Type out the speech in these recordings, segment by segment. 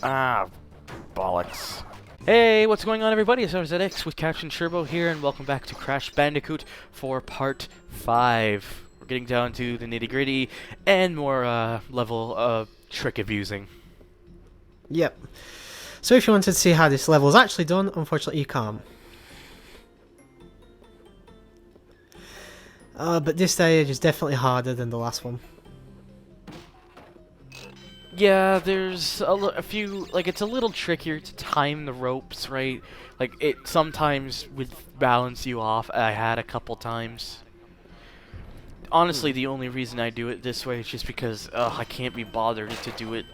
Ah, bollocks. Hey, what's going on, everybody? It's RZX with Captain Turbo here, and welcome back to Crash Bandicoot for Part 5. We're getting down to the nitty-gritty and more level trick abusing. Yep. So if you wanted to see how this level is actually done, unfortunately you can't. But this stage is definitely harder than the last one. Yeah, there's a few, like, it's a little trickier to time the ropes, right? Like, it sometimes would balance you off. I had a couple times. Honestly, the only reason I do it this way is just because I can't be bothered to do it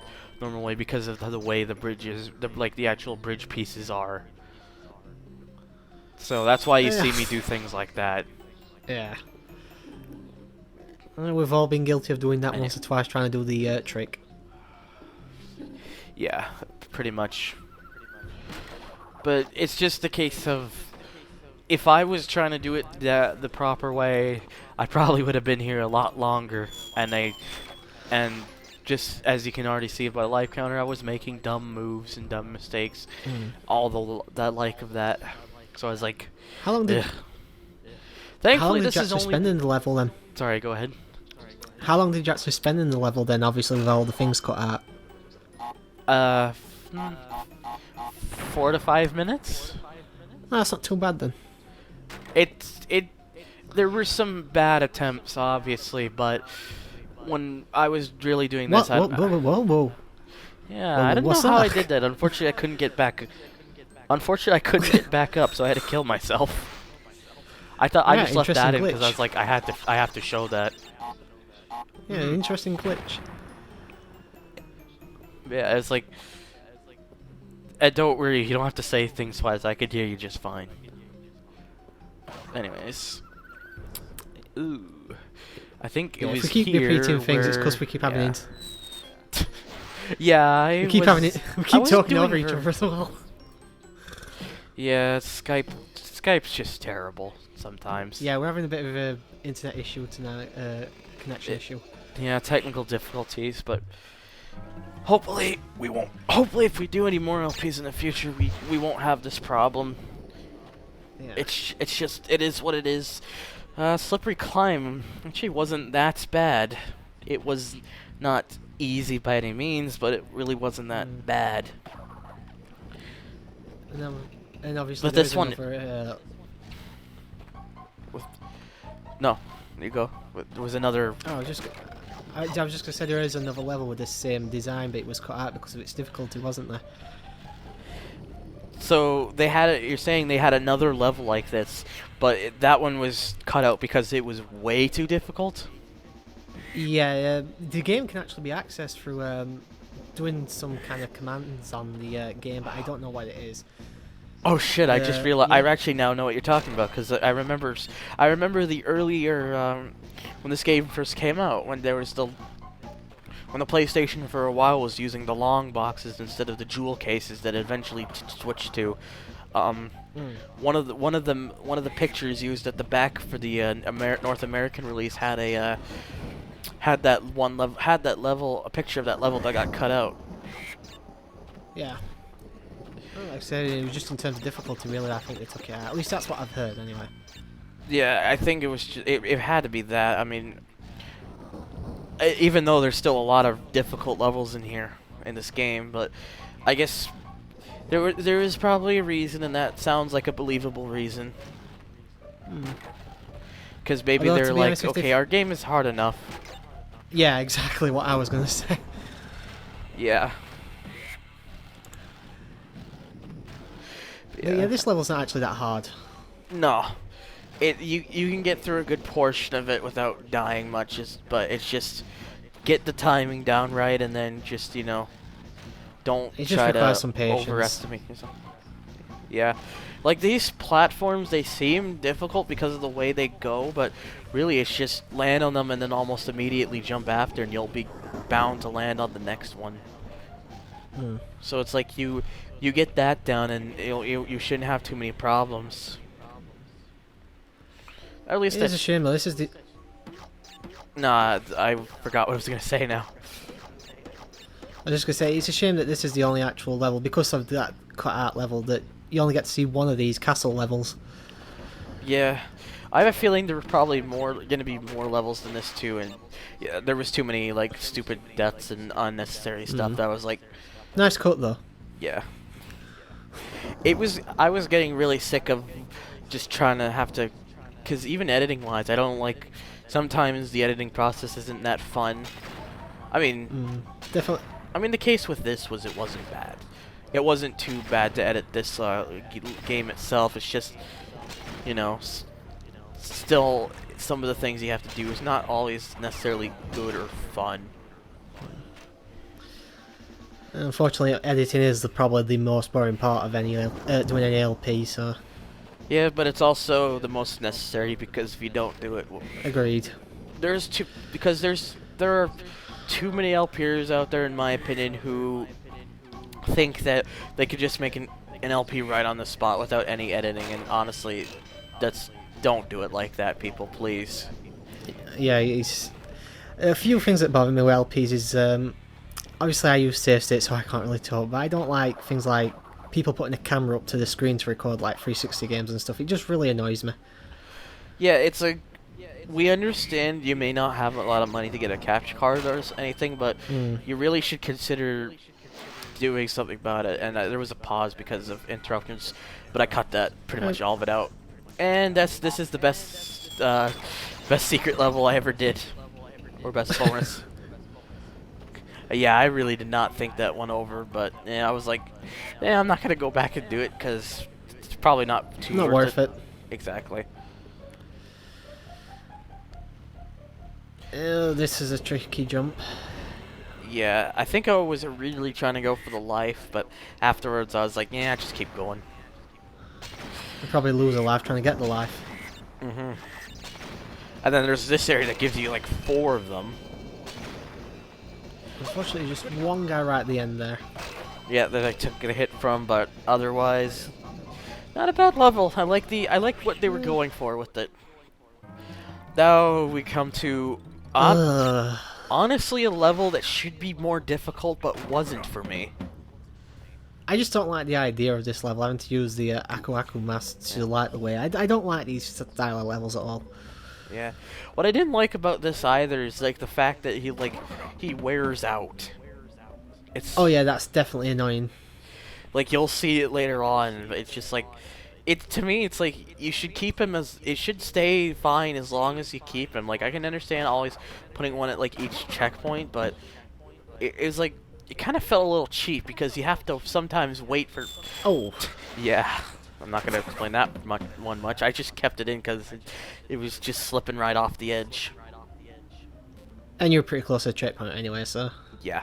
normally because of the way the bridges, the actual bridge pieces are. So that's why you see me do things like that. Yeah. We've all been guilty of doing that once or twice, trying to do the trick. Yeah, pretty much. But it's just a case of, if I was trying to do it the proper way, I probably would have been here a lot longer. And just as you can already see by the life counter, I was making dumb moves and dumb mistakes, all the like of that. So I was like, how long did? Thankfully, this is only spend in the level then. Sorry, go ahead. How long did you actually spend in the level then? Obviously, with all the things cut out. 4 to 5 minutes. No, that's not too bad then. There were some bad attempts, obviously, but when I was really doing this, whoa. Yeah, I don't know how I did that. Unfortunately, I couldn't get back. Unfortunately, I couldn't get back up, so I had to kill myself. I thought I just left that in because I was like, I have to show that. Yeah, interesting glitch. Yeah, it's like, don't worry, you don't have to say things twice. I could hear you just fine. Anyways, ooh, I think it was if we keep repeating things, it's because we keep having it. Yeah, we keep talking over each other as well. Yeah, Skype's just terrible sometimes. Yeah, we're having a bit of an internet issue tonight, connection issue. Yeah, technical difficulties, but hopefully we won't. Hopefully, if we do any more LPs in the future, we won't have this problem. Yeah. It is what it is. Slippery climb actually wasn't that bad. It was not easy by any means, but it really wasn't that bad. And obviously, but this one. No, you go. There was another. Oh, I was just gonna say there is another level with the same design, but it was cut out because of its difficulty, wasn't there? So they had you're saying they had another level like this, but that one was cut out because it was way too difficult? Yeah, the game can actually be accessed through doing some kind of commands on the game, but I don't know what it is. Oh shit! I just realized. Yeah. I actually now know what you're talking about because I remember the earlier when this game first came out, when there was when the PlayStation for a while was using the long boxes instead of the jewel cases that eventually switched to. One of the pictures used at the back for the North American release had a a picture of that level that got cut out. Yeah. Well, like I said, it was just in terms of difficulty, really. I think they took it out. At least that's what I've heard, anyway. Yeah, I think it was it had to be that. I mean, even though there's still a lot of difficult levels in here in this game, but I guess there is probably a reason, and that sounds like a believable reason. Because maybe they're like, okay, our game is hard enough. Yeah, exactly what I was gonna say. Yeah. Yeah, this level's not actually that hard. No. You can get through a good portion of it without dying much, but it's just get the timing down right, and then just, you know, don't try to overestimate yourself. Yeah. Like, these platforms, they seem difficult because of the way they go, but really it's just land on them and then almost immediately jump after, and you'll be bound to land on the next one. So it's like you get that down, and you shouldn't have too many problems. At least it's a shame though. This is the. Nah, I forgot what I was gonna say now. I was just gonna say it's a shame that this is the only actual level because of that cut out level that you only get to see one of these castle levels. Yeah, I have a feeling there were probably gonna be more levels than this too, and yeah, there was too many like stupid deaths and unnecessary stuff that was like, Nice cut though. yeah. I was getting really sick of just trying to have to, because even editing wise, I don't like. Sometimes the editing process isn't that fun. I mean, Definitely. I mean the case with this was it wasn't bad. It wasn't too bad to edit this game itself. It's just, you know, still some of the things you have to do is not always necessarily good or fun. Unfortunately, editing is probably the most boring part of any doing an LP. So. Yeah, but it's also the most necessary because if you don't do it, well, Agreed. there are too many LPers out there, in my opinion, who think that they could just make an LP right on the spot without any editing, and honestly, don't do it like that, people, please. Yeah, it's a few things that bother me with LPs is obviously I use save state, so I can't really talk, but I don't like things like people putting a camera up to the screen to record like 360 games and stuff. It just really annoys me. Yeah, we understand you may not have a lot of money to get a capture card or anything, but you really should consider doing something about it. And there was a pause because of interruptions, but I cut that pretty much all of it out. And this is the best secret level I ever did, or best bonus. Yeah, I really did not think that one over, but yeah, I was like, yeah, I'm not gonna go back and do it because it's probably not worth it. Exactly. This is a tricky jump. Yeah, I think I was originally trying to go for the life, but afterwards I was like, yeah, just keep going. You probably lose a life trying to get the life. And then there's this area that gives you like 4 of them. Unfortunately, just one guy right at the end there. Yeah, that I took a hit from, but otherwise, not a bad level. I like what they were going for with it. Now we come to honestly a level that should be more difficult, but wasn't for me. I just don't like the idea of this level having to use the Aqua Crew mask to light the way. I don't like these style of levels at all. Yeah. What I didn't like about this either is like the fact that he wears out. Oh yeah, that's definitely annoying. Like you'll see it later on, but it's just like to me it's like you should keep him it should stay fine as long as you keep him. Like I can understand always putting one at like each checkpoint, but it was like it kind of felt a little cheap because you have to sometimes wait for. Oh. Yeah. I'm not gonna explain that much. I just kept it in because it was just slipping right off the edge. And you're pretty close to the checkpoint anyway, so. Yeah,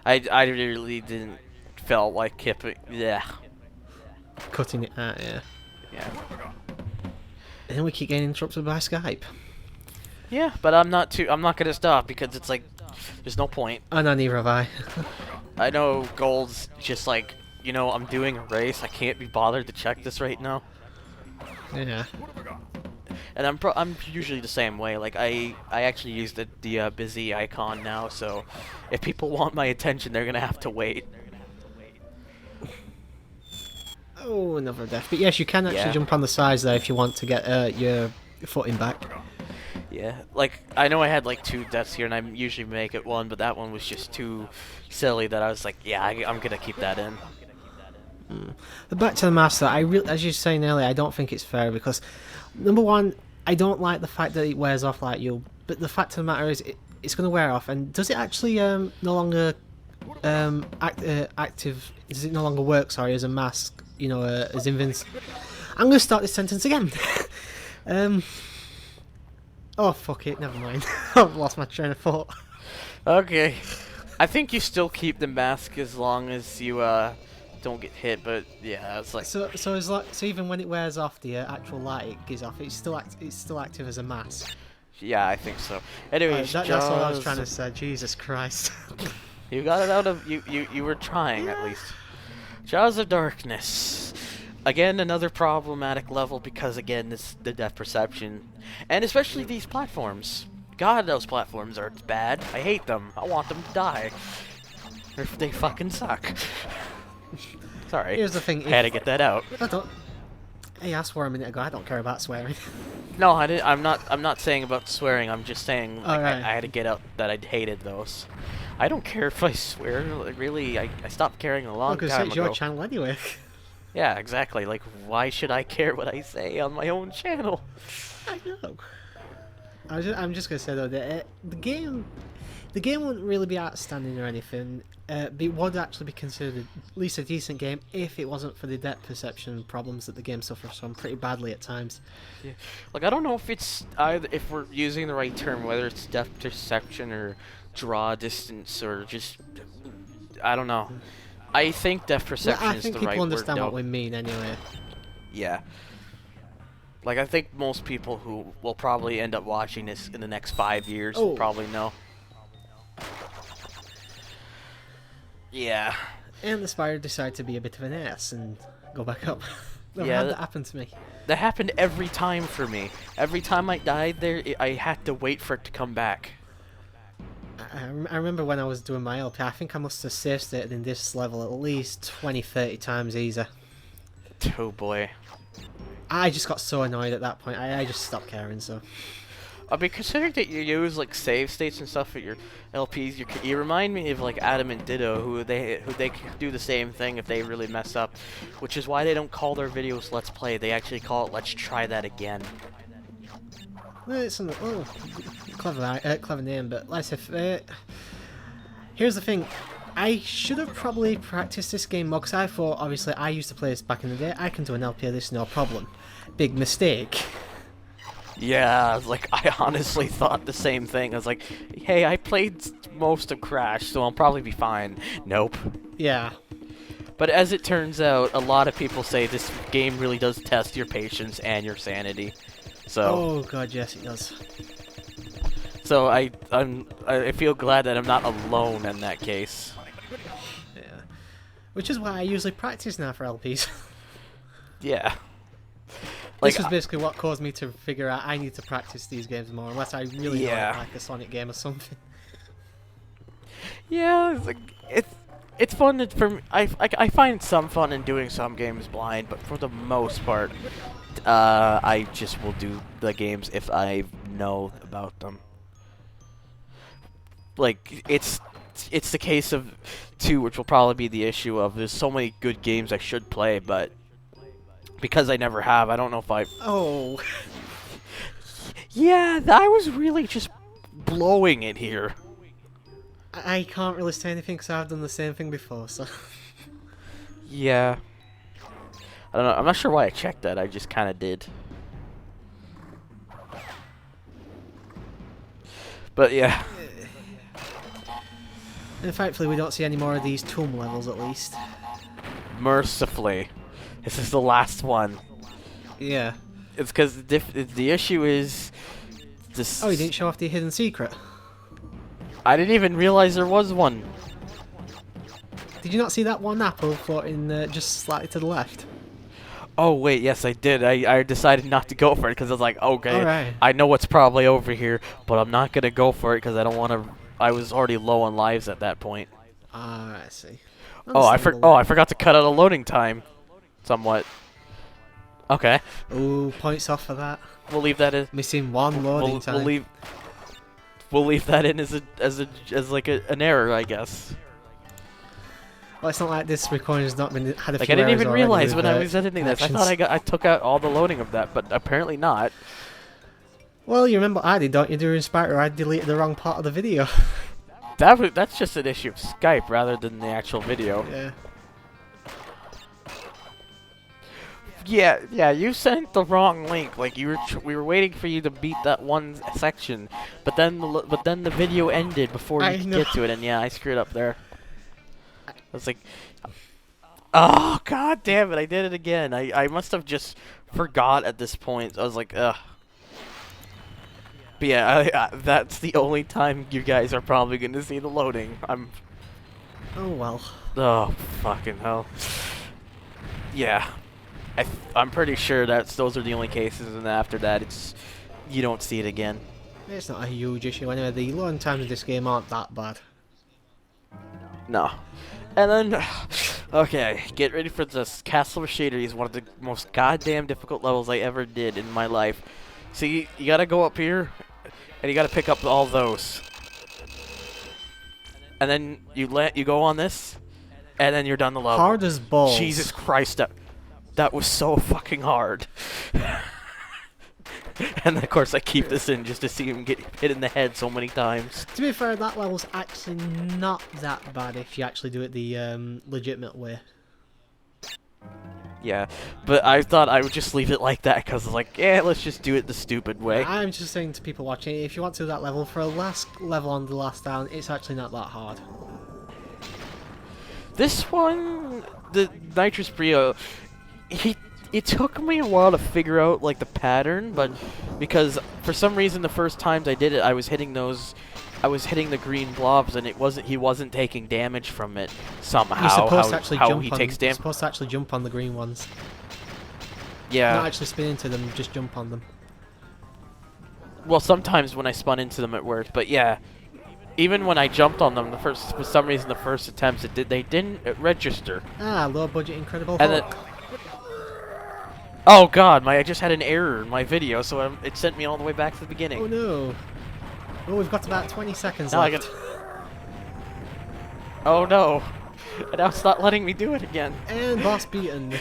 I really didn't felt like keeping. Yeah. Cutting it out, yeah. Yeah. And then we keep getting interrupted by Skype. Yeah, but I'm not gonna stop because it's like there's no point. Oh no, neither have I. I know Gold's just like. You know, I'm doing a race. I can't be bothered to check this right now. Yeah. And I'm usually the same way. Like I actually use the busy icon now, so if people want my attention, they're gonna have to wait. Oh, another death. But yes, you can actually jump on the sides there if you want to get your footing back. Yeah, like I know I had like 2 deaths here, and I usually make it 1, but that one was just too silly that I was like, yeah, I'm gonna keep that in. But back to the master, as you were saying earlier, I don't think it's fair because, number one, I don't like the fact that it wears off like you. But the fact of the matter is, it's going to wear off. And does it actually no longer active? Does it no longer work? Sorry, as a mask, you know, as invincible. I'm going to start this sentence again. Oh fuck it, never mind. I've lost my train of thought. Okay, I think you still keep the mask as long as you don't get hit, but yeah, it's like so even when it wears off, the actual light it gives off, it's still active as a mask. Yeah, I think so. Anyways, that's what I was trying to say. Jesus Christ. You got it out of you were trying at least. Jaws of Darkness. Again, another problematic level because again, it's the depth perception, and especially these platforms. God, those platforms are bad. I hate them. I want them to die. Or if they fucking suck. Sorry. Here's the thing. I had to get that out. I don't. Hey, I swore a minute ago. I don't care about swearing. No, I didn't. I'm not saying about swearing. I'm just saying like, right. I had to get out that I hated those. I don't care if I swear. Like, really, I stopped caring a long time it's ago. your channel anyway. Yeah, exactly. Like, why should I care what I say on my own channel? I know. I'm just gonna say though that the game wouldn't really be outstanding or anything. It would actually be considered at least a decent game if it wasn't for the depth perception problems that the game suffers from pretty badly at times. Yeah. Like, I don't know if it's either if we're using the right term, whether it's depth perception or draw distance or just I don't know. I think depth perception I is think the people right word. understand what we mean anyway. Yeah. Like, I think most people who will probably end up watching this in the next 5 years will probably know. Yeah. And the spider decided to be a bit of an ass and go back up. Never Yeah, had that happen to me. That happened every time for me. Every time I died there, I had to wait for it to come back. I remember when I was doing my LP, I think I must have save stated in this level at least 20-30 times easier. Oh boy. I just got so annoyed at that point, I just stopped caring, so... I mean, considering that you use like save states and stuff at your LPs, you remind me of like Adam and Ditto, who they do the same thing if they really mess up, which is why they don't call their videos Let's Play. They actually call it Let's Try That Again. Well, it's clever name, but like I said, here's the thing. I should have probably practiced this game more, because I thought, obviously, I used to play this back in the day. I can do an LP of this, no problem. Big mistake. Yeah, like, I honestly thought the same thing. I was like, hey, I played most of Crash, so I'll probably be fine. Nope. Yeah. But as it turns out, a lot of people say this game really does test your patience and your sanity. So. Oh god, yes, it does. So I feel glad that I'm not alone in that case. Yeah. Which is why I usually practice now for LPs. Yeah. Like, this was basically what caused me to figure out I need to practice these games more, unless I really like a Sonic game or something. Yeah, it's fun for me. I find some fun in doing some games blind, but for the most part, I just will do the games if I know about them. Like, it's the case of 2, which will probably be the issue of there's so many good games I should play, but because I never have, I don't know if I... Oh. Yeah, I was really just blowing it here. I can't really say anything because I've done the same thing before, so... Yeah. I don't know, I'm not sure why I checked that, I just kind of did. But yeah. And thankfully we don't see any more of these tomb levels at least. Mercifully. This is the last one. Yeah. It's because the issue is this. Oh, you didn't show off the hidden secret? I didn't even realize there was one. Did you not see that one apple floating just slightly to the left? Oh wait, yes I did. I decided not to go for it because I was like, okay, right. I know what's probably over here, but I'm not gonna go for it because I don't want to. I was already low on lives at that point. Ah, I see. I forgot to cut out a loading time. Somewhat. Okay. Ooh, points off for that. We'll leave that in. Missing one loading time. We'll leave that in as like an error, I guess. Well, it's not like this recording has not been had a like few I didn't errors even already realize with, when I was editing this. I thought I took out all the loading of that, but apparently not. Well, you remember what I did, don't you? During Spider, I deleted the wrong part of the video. That's just an issue of Skype rather than the actual video. Yeah. Yeah, you sent the wrong link. Like we were waiting for you to beat that one section, but then the video ended before you could get to it, and yeah, I screwed up there. I was like, oh god damn it, I did it again. I must have just forgot at this point. I was like, ugh. But yeah, that's the only time you guys are probably gonna see the loading. Oh well. Oh fucking hell. Yeah. I'm pretty sure those are the only cases, and after that, you don't see it again. It's not a huge issue anyway. The loading times of this game aren't that bad. No. And then, okay, get ready for this. Castle Rashida is one of the most goddamn difficult levels I ever did in my life. See, you gotta go up here, and you gotta pick up all those. And then you go on this, and then you're done the level. Hard as balls. Jesus Christ, that was so fucking hard. And of course I keep this in just to see him get hit in the head so many times. To be fair, that level's actually not that bad if you actually do it the legitimate way. Yeah, but I thought I would just leave it like that because like, yeah, let's just do it the stupid way. I'm just saying to people watching, if you want to do that level for a last level on the last down, it's actually not that hard. This one, the Nitrous Brio, it took me a while to figure out like the pattern, but because for some reason the first times I did it, I was hitting the green blobs, and he wasn't taking damage from it somehow. You're supposed to actually jump on. You're supposed to actually jump on the green ones. Yeah. Not actually spin into them, just jump on them. Well, sometimes when I spun into them it worked, but yeah. Even when I jumped on them, for some reason the first attempts they didn't register. Ah, low budget Incredible and Hulk. Oh god, I just had an error in my video, so it sent me all the way back to the beginning. Oh no. Oh, we've got about 20 seconds now left. Oh no. Now it's not letting me do it again. And boss beaten.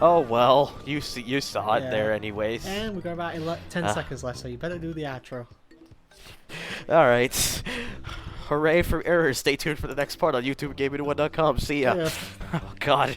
Oh well, you saw it there anyways. And we've got about 10 seconds left, so you better do the outro. Alright. Hooray for errors. Stay tuned for the next part on YouTubeGaming1.com. See ya. Yeah. Oh god.